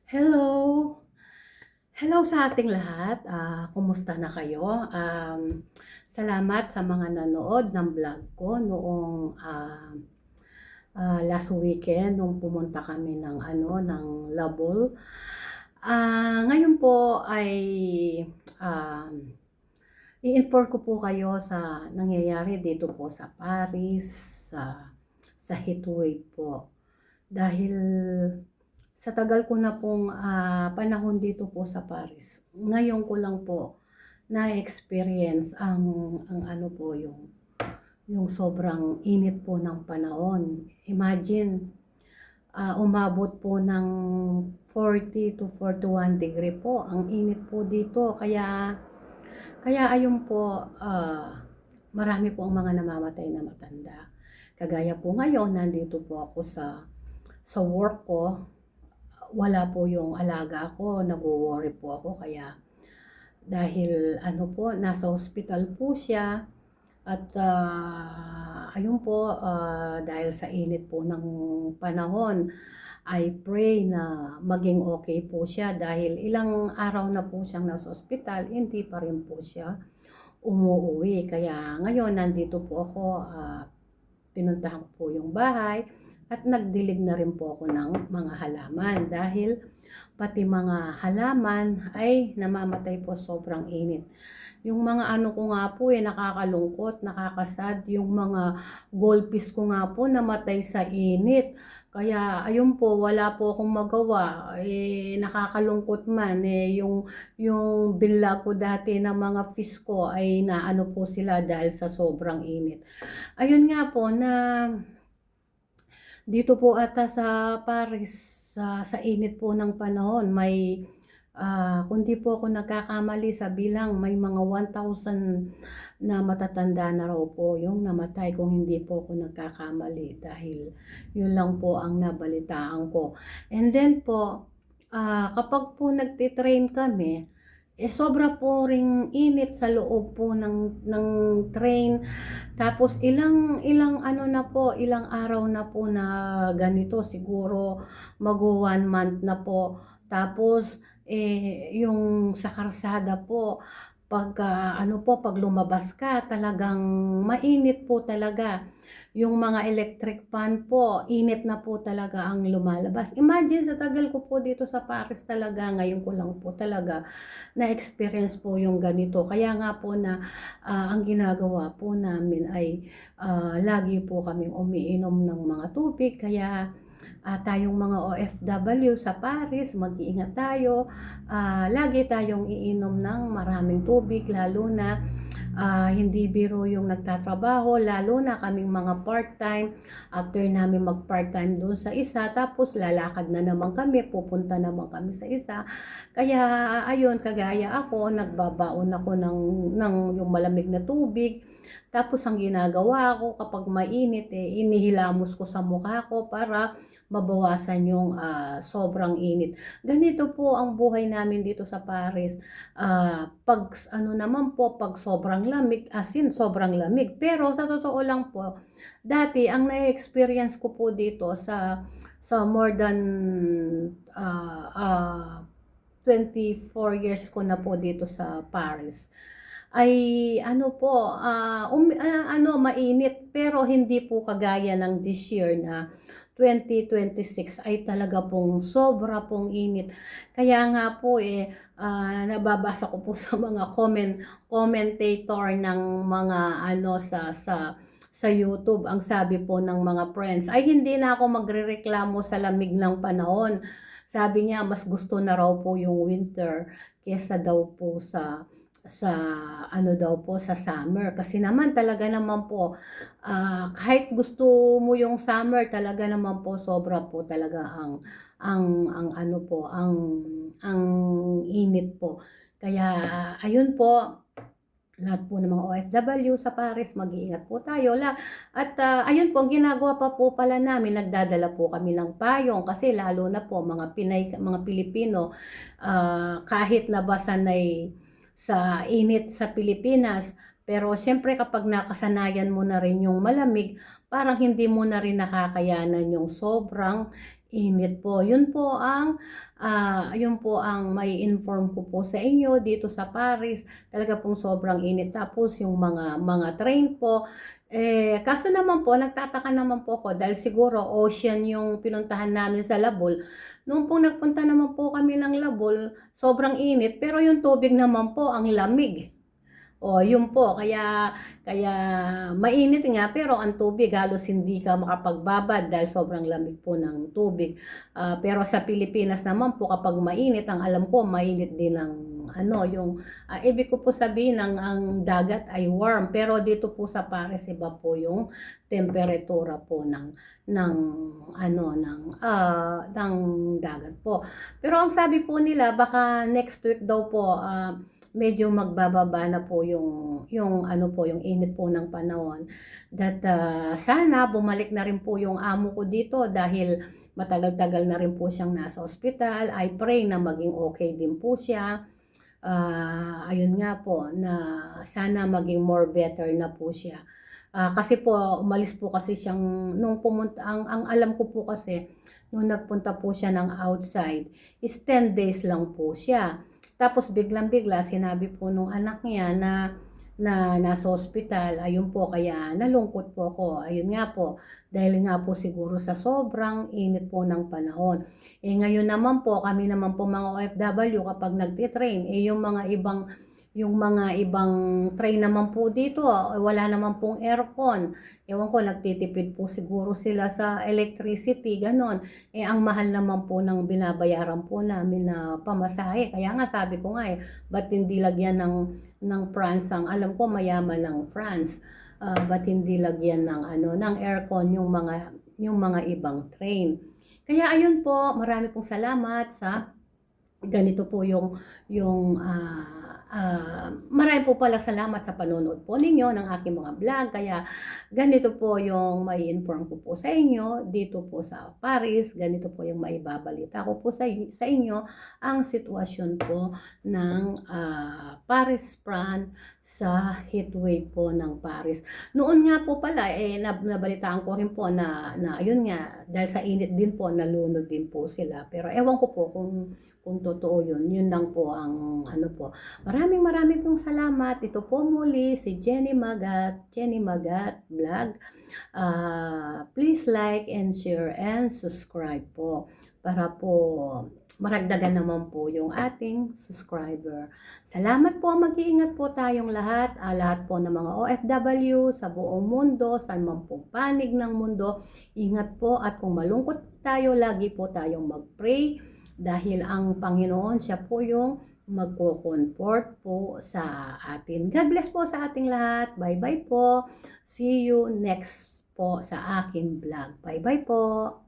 Hello! Hello sa ating lahat, kumusta na kayo? Salamat sa mga nanood ng vlog ko noong, last weekend nung pumunta kami ng Labol. Ngayon po ay, um, i-inform ko po kayo sa nangyayari dito po sa Paris, sa heatwave po. Dahil sa tagal ko na pong, panahon dito po sa Paris, ngayon ko lang po na-experience ang ano po, yung sobrang init po ng panahon. Imagine, umabot po ng 40 to 41 degree po, ang init po dito. Kaya ayun po, marami po ang mga namamatay na matanda. Kagaya po ngayon, nandito po ako sa work ko, wala po yung alaga ko, nagwo-worry po ako kaya dahil ano po, nasa hospital po siya at ayun po, dahil sa init po ng panahon, I pray na maging okay po siya dahil ilang araw na po siyang nasa hospital, hindi pa rin po siya umuuwi. Kaya ngayon nandito po ako, pinuntahan ko po yung bahay at nagdilig na rin po ako ng mga halaman dahil pati mga halaman ay namamatay po sobrang init. Yung mga ano ko nga po nakakalungkot, nakakasad, yung mga goldfish ko nga po namatay sa init. Kaya ayun po, wala po akong magawa. Nakakalungkot man yung binla ko dati ng mga fish ko ay naano po sila dahil sa sobrang init. Ayun nga po na dito po ata sa Paris, sa init po ng panahon may, kung di po ako nagkakamali sa bilang may mga 1,000 na matatanda na raw po yung namatay kung hindi po ako nagkakamali dahil yun lang po ang nabalitaan ko. And then po, kapag po nagti-train kami, sobra po ring init sa loob po ng train. Tapos ilang ano na po, ilang araw na po na ganito, siguro mag-o-1 month na po. Tapos, yung sa kalsada po, pagka ano po, 'pag lumabas ka talagang mainit po talaga. Yung mga electric fan po, init na po talaga ang lumalabas. Imagine sa tagal ko po dito sa Paris talaga, ngayon ko lang po talaga na-experience po yung ganito. Kaya nga po na, ang ginagawa po namin ay, lagi po kaming umiinom ng mga tubig. Kaya, tayong mga OFW sa Paris, mag-iingat tayo. Lagi tayong iinom ng maraming tubig lalo na, hindi biro yung nagtatrabaho, lalo na kaming mga part-time. After namin mag-part-time doon sa isa, tapos lalakad na naman kami, pupunta naman kami sa isa. Kaya ayun, kagaya ako, nagbabaon ako ng yung malamig na tubig. Tapos ang ginagawa ko kapag mainit, inihilamos ko sa mukha ko para mabawasan yung sobrang init. Ganito po ang buhay namin dito sa Paris. Pag ano naman po, pag sobrang lamig, as in sobrang lamig. Pero sa totoo lang po, dati ang na-experience ko po dito sa more than uh, uh, 24 years ko na po dito sa Paris ay ano po, ano mainit pero hindi po kagaya ng this year na 2026 ay talaga pong sobra pong init. Kaya nga po nababasa ko po sa mga commentator ng mga ano sa YouTube, ang sabi po ng mga friends ay hindi na ako magrereklamo sa lamig ng panahon. Sabi niya mas gusto na raw po yung winter kaysa daw po sa ano daw po sa summer kasi naman talaga naman po kahit gusto mo yung summer talaga naman po sobra po talaga ang ano po ang init po. Kaya ayun po, lahat po ng mga OFW sa Paris, mag-iingat po tayo. At ayun po, ang ginagawa pa po pala namin, nagdadala po kami ng payong kasi lalo na po mga Pinay, mga Pilipino, kahit na ba sanay sa init sa Pilipinas, pero siyempre kapag nakasanayan mo na rin yung malamig, parang hindi mo na rin nakakayanan yung sobrang init po. Yun po ang mai-inform ko po sa inyo dito sa Paris. Talaga pong sobrang init. Tapos yung mga train po, kaso naman po, nagtataka naman po ako dahil siguro ocean yung pinuntahan namin sa Labol. Noong po nagpunta naman po kami ng Labol, sobrang init, pero yung tubig naman po ang lamig. O, yun po, kaya mainit nga pero ang tubig halos hindi ka makapagbabad dahil sobrang lamig po ng tubig. Pero sa Pilipinas naman po kapag mainit, ang alam ko mainit din ang ibig ko po sabihin ang dagat ay warm pero dito po sa Paris iba po yung temperatura po ng dagat po. Pero ang sabi po nila baka next week daw po medyo magbababa na po yung init po ng panahon. Sana bumalik na rin po yung amo ko dito dahil matagal-tagal na rin po siyang nasa ospital. I pray na maging okay din po siya. Ayun nga po na sana maging more better na po siya. Kasi po umalis po kasi siyang nung pumunta ang alam ko po kasi nung nagpunta po siya ng outside is 10 days lang po siya. Tapos biglang-bigla sinabi po nung anak niya na nasa ospital, ayun po kaya nalungkot po ako. Ayun nga po, dahil nga po siguro sa sobrang init po ng panahon. Ngayon naman po, kami naman po mga OFW kapag nagtitrain, yung mga ibang train naman po dito, wala naman pong aircon. Ewan ko, nagtitipid po siguro sila sa electricity, ganon. Ang mahal naman po ng binabayaran po namin na pamasahe. Kaya nga sabi ko nga ba't hindi lagyan ng France alam ko mayaman ng France. Ba't hindi lagyan ng aircon yung mga ibang train. Kaya ayun po, marami pong salamat sa ganito po marami po pala salamat sa panonood po ninyo ng aking mga vlog. Kaya ganito po yung may inform ko po sa inyo dito po sa Paris. Ganito po yung maibabalita ko po sa inyo ang sitwasyon po ng Paris France sa heatwave po ng Paris. Noon nga po pala nabalitaan ko rin po na ayun nga dahil sa init din po nalunod din po sila. Pero ewan ko po kung totoo yun lang po ang po. Maraming pong salamat. Ito po muli si Jenny Magat Vlog. Please like and share and subscribe po para po maragdagan naman po yung ating subscriber. Salamat po, mag-iingat po tayong lahat, lahat po ng mga OFW sa buong mundo, saan man pong panig ng mundo. Ingat po at kung malungkot tayo, lagi po tayong mag-pray dahil ang Panginoon siya po yung magko-comfort po sa atin. God bless po sa ating lahat. Bye-bye po. See you next po sa aking vlog. Bye-bye po.